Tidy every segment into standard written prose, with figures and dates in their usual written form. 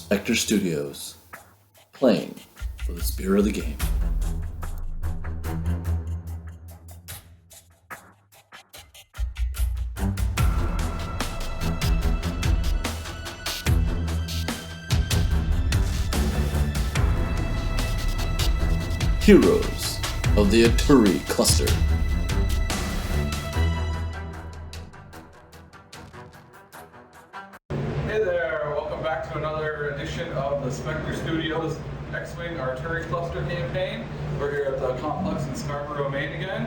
Spectre Studios, playing for the spirit of the game. Heroes of the Aturi cluster. Hey there, welcome back to another edition of the Spectre Studios X-Wing Artillery Cluster campaign. We're here at the complex in Scarborough, Maine again,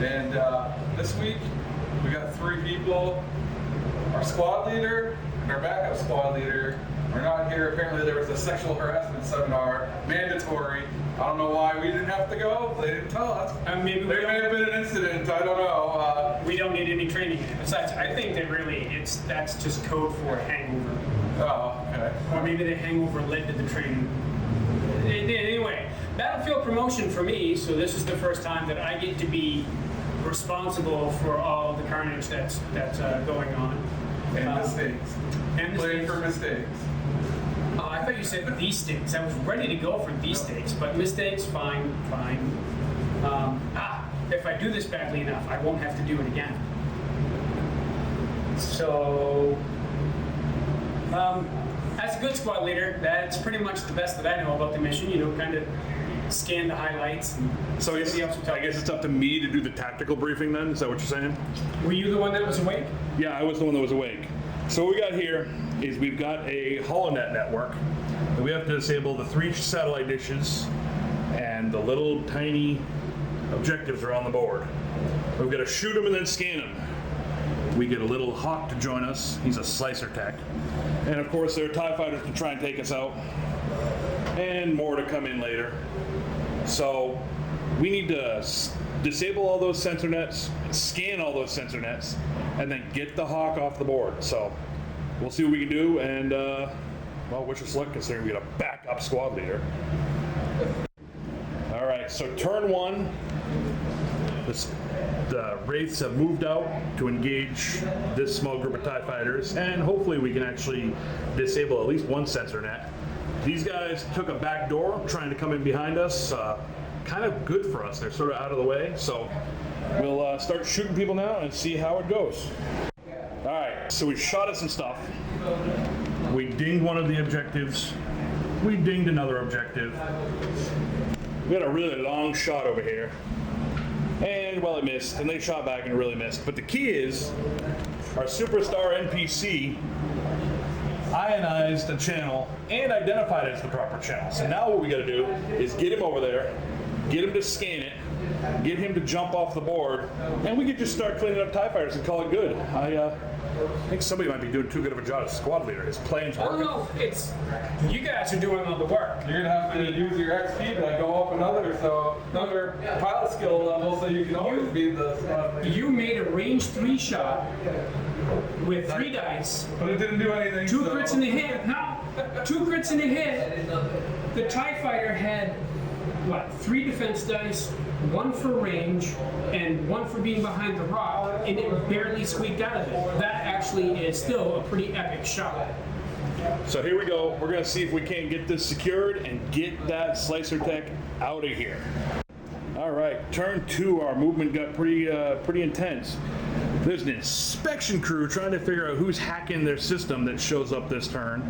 and this week we got three people. Our squad leader and our backup squad leader are not here. Apparently there was a sexual harassment seminar, mandatory. I don't know why we didn't have to go. They didn't tell us. Maybe there may have been an incident. I don't know. We don't need any training. Besides, I think that really that's just code for a hangover. Oh, okay. Or maybe the hangover led to the training. Anyway, battlefield promotion for me. So this is the first time that I get to be responsible for all the carnage that's going on. And mistakes. And playing for mistakes. I thought you said these stakes. I was ready to go for these stakes, but mistakes, fine. If I do this badly enough, I won't have to do it again. So, as a good squad leader, that's pretty much the best that I know about the mission. You know, kind of scan the highlights. And so I guess it's up to me to do the tactical briefing then? Is that what you're saying? Were you the one that was awake? Yeah, I was the one that was awake. So what we got here is we've got a HoloNet network. And we have to disable the 3 satellite dishes and the little tiny objectives around the board. We've got to shoot them and then scan them. We get a little Hawk to join us. He's a slicer tech. And of course there are TIE fighters to try and take us out. And more to come in later. So we need to disable all those sensor nets, scan all those sensor nets, and then get the Hawk off the board. So we'll see what we can do, and well, wish us luck considering we got a backup squad leader. All right, so turn 1, the Wraiths have moved out to engage this small group of TIE fighters, and hopefully we can actually disable at least one sensor net. These guys took a back door trying to come in behind us. Kind of good for us. They're sort of out of the way, so we'll start shooting people now and see how it goes. All right, so we shot at some stuff. We dinged one of the objectives. We dinged another objective. We had a really long shot over here. And, well, it missed, and they shot back and it really missed. But the key is, our superstar NPC ionized the channel and identified it as the proper channel. So now what we gotta do is get him over there, get him to scan it, get him to jump off the board, and we could just start cleaning up TIE fighters and call it good. I think somebody might be doing too good of a job as squad leader. His plan's working. Oh, it's you guys are doing all the work. You're gonna have to use your XP to go up another pilot skill level, so you can always be the squad leader. You made a range 3 shot with 3 dice. But it didn't do anything. 2 crits in the hit. No, 2 crits in the hit. The TIE fighter had 3 defense dice, 1 for range, and 1 for being behind the rock, and it barely squeaked out of it. That actually is still a pretty epic shot. So here we go. We're gonna see if we can't get this secured and get that slicer tech out of here. All right, turn 2, our movement got pretty intense. There's an inspection crew trying to figure out who's hacking their system that shows up this turn.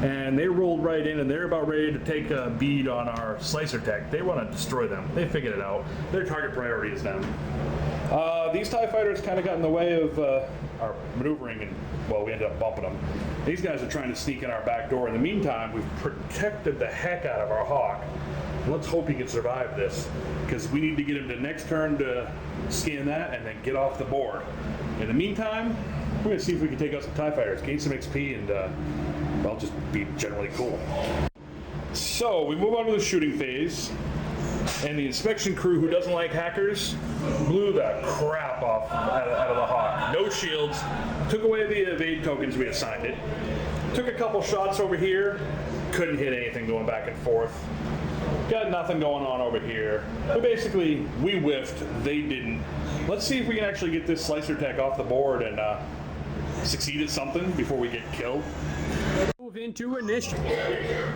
And they rolled right in and they're about ready to take a bead on our slicer tech. They want to destroy them. They figured it out. Their target priority is them. These TIE fighters kind of got in the way of our maneuvering, and well, we ended up bumping them. These guys are trying to sneak in our back door. In the meantime, we've protected the heck out of our Hawk. Let's hope he can survive this, because we need to get him to next turn to scan that and then get off the board. In the meantime, we're going to see if we can take out some TIE fighters, gain some XP, and well, just be generally cool. So we move on to the shooting phase, and the inspection crew, who doesn't like hackers, blew the crap off out of the Hawk. No shields, took away the evade tokens we assigned it, took a couple shots over here, couldn't hit anything going back and forth. Got nothing going on over here. But basically, we whiffed, they didn't. Let's see if we can actually get this slicer tech off the board and succeed at something before we get killed. Move into initiative.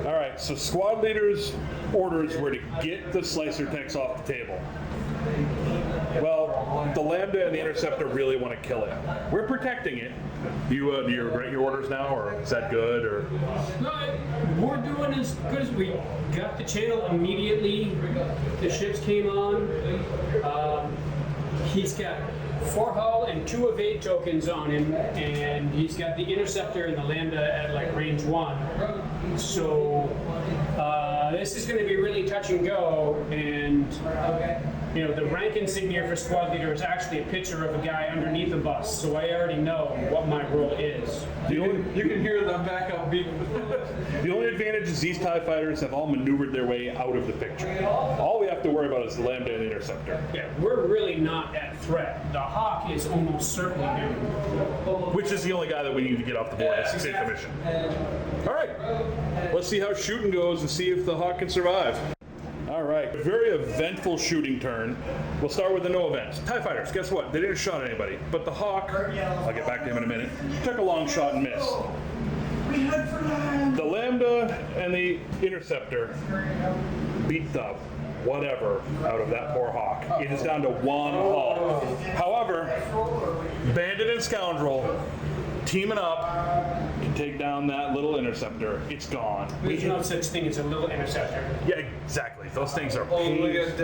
All right, so squad leaders' orders were to get the slicer techs off the table. Well, the Lambda and the Interceptor really want to kill it. We're protecting it. Do you regret your orders now, or is that good? Or No, we're doing as good as we got the channel immediately. The ships came on. He's got 4 hull and 2 evade tokens on him, and he's got the Interceptor and the Lambda at like range 1. So this is going to be really touch and go, and you know, the rank insignia for squad leader is actually a picture of a guy underneath a bus, so I already know what my role is. You can hear the backup beep. the only advantage is these TIE fighters have all maneuvered their way out of the picture. All we have to worry about is the Lambda and the Interceptor. Yeah, we're really not at threat. The Hawk is almost certainly doomed. Which is the only guy that we need to get off the board to save the mission. All right, let's see how shooting goes and see if the Hawk can survive. All right, a very eventful shooting turn. We'll start with the no events. TIE fighters, guess what? They didn't shot anybody, but the Hawk, I'll get back to him in a minute, took a long shot and missed. The Lambda and the Interceptor beat the whatever out of that poor Hawk. It is down to 1 hull. However, Bandit and Scoundrel teaming up to take down that little Interceptor. It's gone. There's no such thing as a little Interceptor. Yeah, exactly. Those things are pains.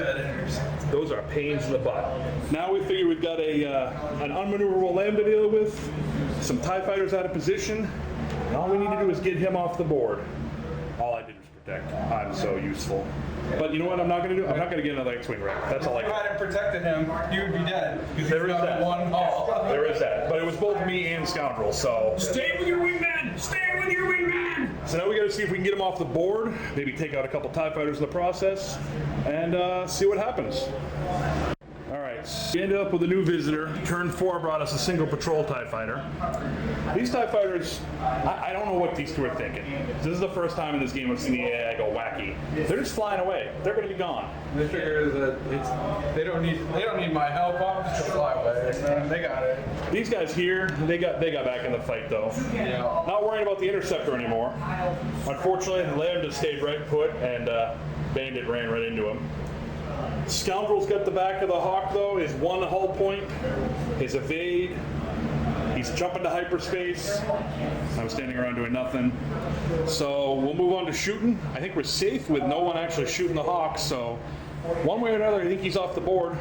Those are pains in the butt. Now we figure we've got an unmaneuverable Lambda to deal with, some TIE fighters out of position, and all we need to do is get him off the board. All I did was protect. I'm so useful. But you know what I'm not going to do? I'm not going to get another X-Wing wreck. That's all I If you got. hadn't protected him, he would be dead. Because There he's is got that. 1 hull. There is that. But it was both me and Scoundrel, so... Stay with your wingman! Stay with your wingman! So now we got to see if we can get him off the board, maybe take out a couple TIE fighters in the process, and see what happens. All right, we ended up with a new visitor. Turn 4 brought us a single patrol TIE fighter. These TIE fighters, I don't know what these two are thinking. This is the first time in this game I've seen the AI go wacky. They're just flying away. They're going to be gone. They figure that they don't need my help. I'm just gonna fly away. They got it. These guys here, they got back in the fight though. Yeah. Not worrying about the Interceptor anymore. Unfortunately, the Lambda stayed right put, and Bandit ran right into him. Scoundrel's got the back of the Hawk though, his 1 hull point, his evade. He's jumping to hyperspace. I'm standing around doing nothing. So we'll move on to shooting. I think we're safe with no one actually shooting the Hawk, so one way or another, I think he's off the board.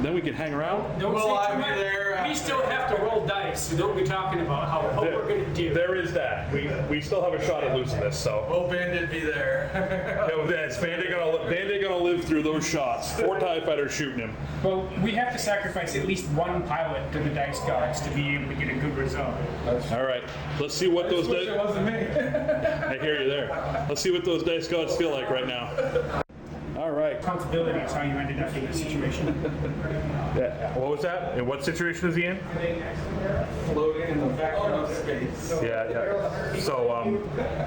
Then we can hang around. Don't Will say I too be much. there We still have to roll dice, so don't be talking about how we're going to do. There is that. We still have a shot at losing this, so. Will Bandit be there? No, that's Bandit gonna live through those shots. 4 TIE fighters shooting him. Well, we have to sacrifice at least 1 pilot to the dice gods to be able to get a good result. All right, let's see what those Wish it dice. wasn't me. I hear you there. Let's see what those dice gods feel like right now. All right. Responsibility is how you ended up in this situation. Yeah. What was that? In what situation is he in? Floating in the vacuum of space. Yeah. So,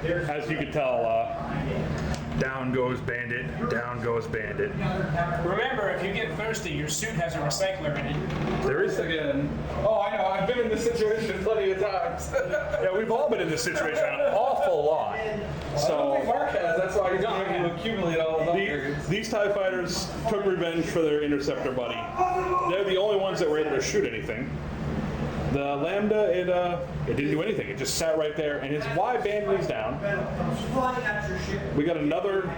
as you can tell, down goes Bandit, down goes Bandit. Remember, if you get thirsty, your suit has a recycler in it. There is. Again. Oh, I know. I've been in this situation plenty of times. Yeah, we've all been in this situation an awful lot. I don't think So. Mark has. That's why he's not able to accumulate all those upgrades. These TIE fighters took revenge for their Interceptor buddy. They're the only ones that were able to shoot anything. The Lambda, it didn't do anything. It just sat right there, and his Y band is down. We got another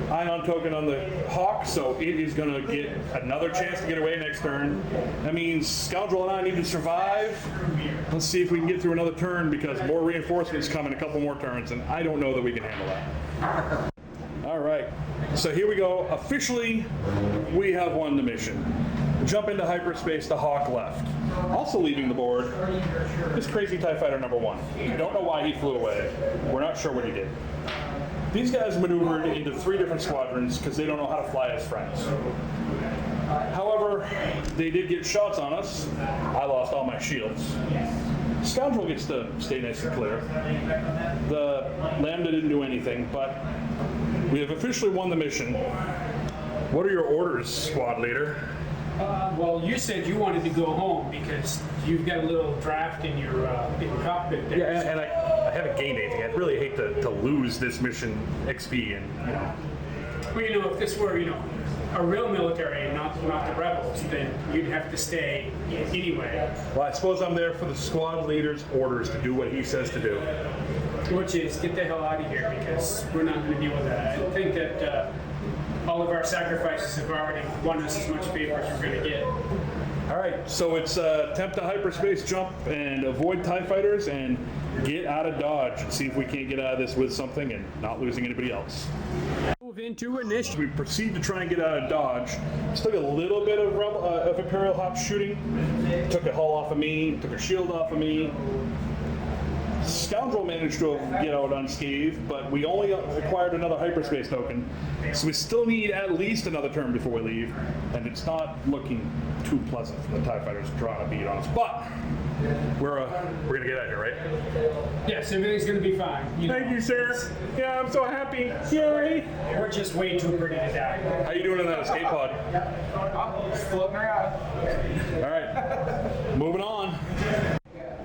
ion token on the Hawk, so it is going to get another chance to get away next turn. That means Scoundrel and I need to survive. Let's see if we can get through another turn, because more reinforcements come in a couple more turns, and I don't know that we can handle that. All right, so here we go. Officially, we have won the mission. Jump into hyperspace, the Hawk left. Also leaving the board is crazy TIE Fighter number 1. I don't know why he flew away. We're not sure what he did. These guys maneuvered into 3 different squadrons because they don't know how to fly as friends. However, they did get shots on us. I lost all my shields. Scoundrel gets to stay nice and clear. The Lambda didn't do anything, but we have officially won the mission. What are your orders, squad leader? Well, you said you wanted to go home because you've got a little draft in your cockpit there. Yeah, and I haven't gained anything. I'd really hate to lose this mission XP and, you know. Well, you know, if this were, you know, a real military and not the rebels, then you'd have to stay anyway. Well, I suppose I'm there for the squad leader's orders to do what he says to do. Which is get the hell out of here because we're not going to deal with that. I think that all of our sacrifices have already won us as much favor as we're going to get. All right, so it's attempt a hyperspace jump and avoid TIE fighters and get out of Dodge and see if we can't get out of this with something and not losing anybody else. Move into initiative. We proceed to try and get out of Dodge. Just took a little bit of Imperial Hop shooting. Took a hull off of me, took a shield off of me. Scoundrel managed to get out unscathed, but we only acquired another hyperspace token, so we still need at least another turn before we leave, and it's not looking too pleasant for the TIE fighters trying to beat on us. But we're gonna get out of here, right? Yes, everything's going to be fine. Thank you, sir. Yeah, I'm so happy. Yay! We're just way too pretty to die. How you doing in that escape pod? Just floating around. All right, moving on.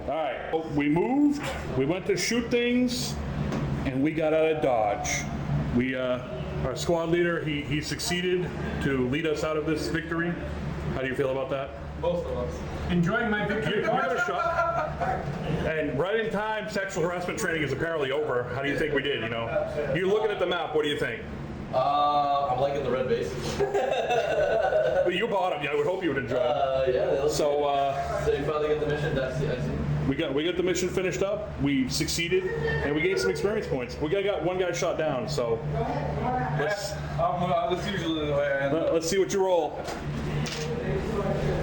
All right, we moved, we went to shoot things, and we got out of Dodge. Our squad leader, he succeeded to lead us out of this victory. How do you feel about that? Most of us. Enjoying my You victory. got a shot. And right in time, sexual harassment training is apparently over. How do you think we did, you know? You're looking at the map, what do you think? I'm liking the red base. Well, you bought them, yeah, I would hope you would enjoy them. Yeah, they look So, good. So you finally get the mission. That's I see. we got the mission finished up, we succeeded, and we gained some experience points. We got one guy shot down, so let's That's usually the way I end up. let's see what you roll.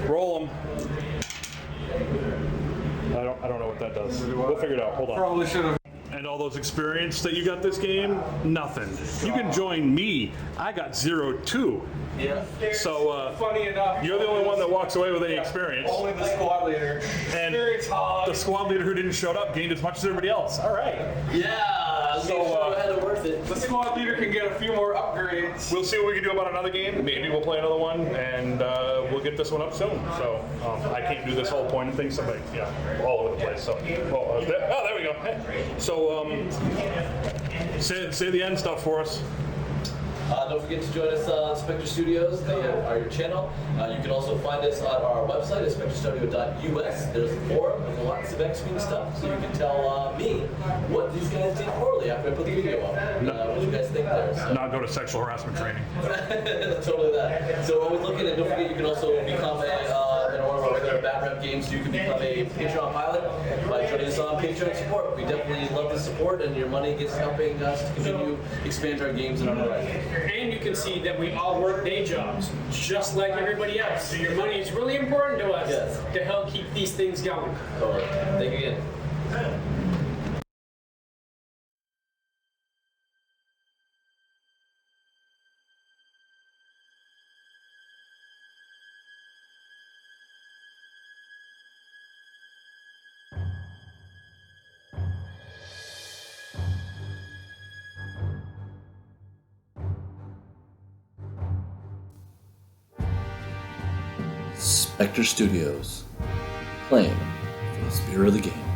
Roll them. I don't know what that does. We'll figure it out. Hold on. Probably should have. And all those experience that you got this game, nothing. You can join me. I got 0-2. Yeah. So Funny enough, you're the only one that walks away with any experience. only the squad leader. And Experience hog. the squad leader who didn't show up gained as much as everybody else. All right. Yeah. So had it worth it. The squad leader can get a few more upgrades. We'll see what we can do about another game. Maybe we'll play another one, and we'll get this one up soon. So I can't do this whole point thing. Somebody, all over the place. So, there we go. Hey. So say the end stuff for us. Don't forget to join us on Spectre Studios, our channel. You can also find us on our website at spectrestudio.us. There's a forum with lots of X-Wing stuff, so you can tell me what these guys did poorly after I put the video up. What you guys think there. So. Not go to sexual harassment training. Totally that. So always look at it. Don't forget you can also become in one of our regular bad rep games, you can become a Patreon pilot by joining us on Patreon support. We definitely love the support, and your money gets helping us to continue expand our games and our horizons. And you can see that we all work day jobs, just like everybody else. So your money is really important to us to help keep these things going. So, thank you again. Spectre Studios, playing for the spirit of the game.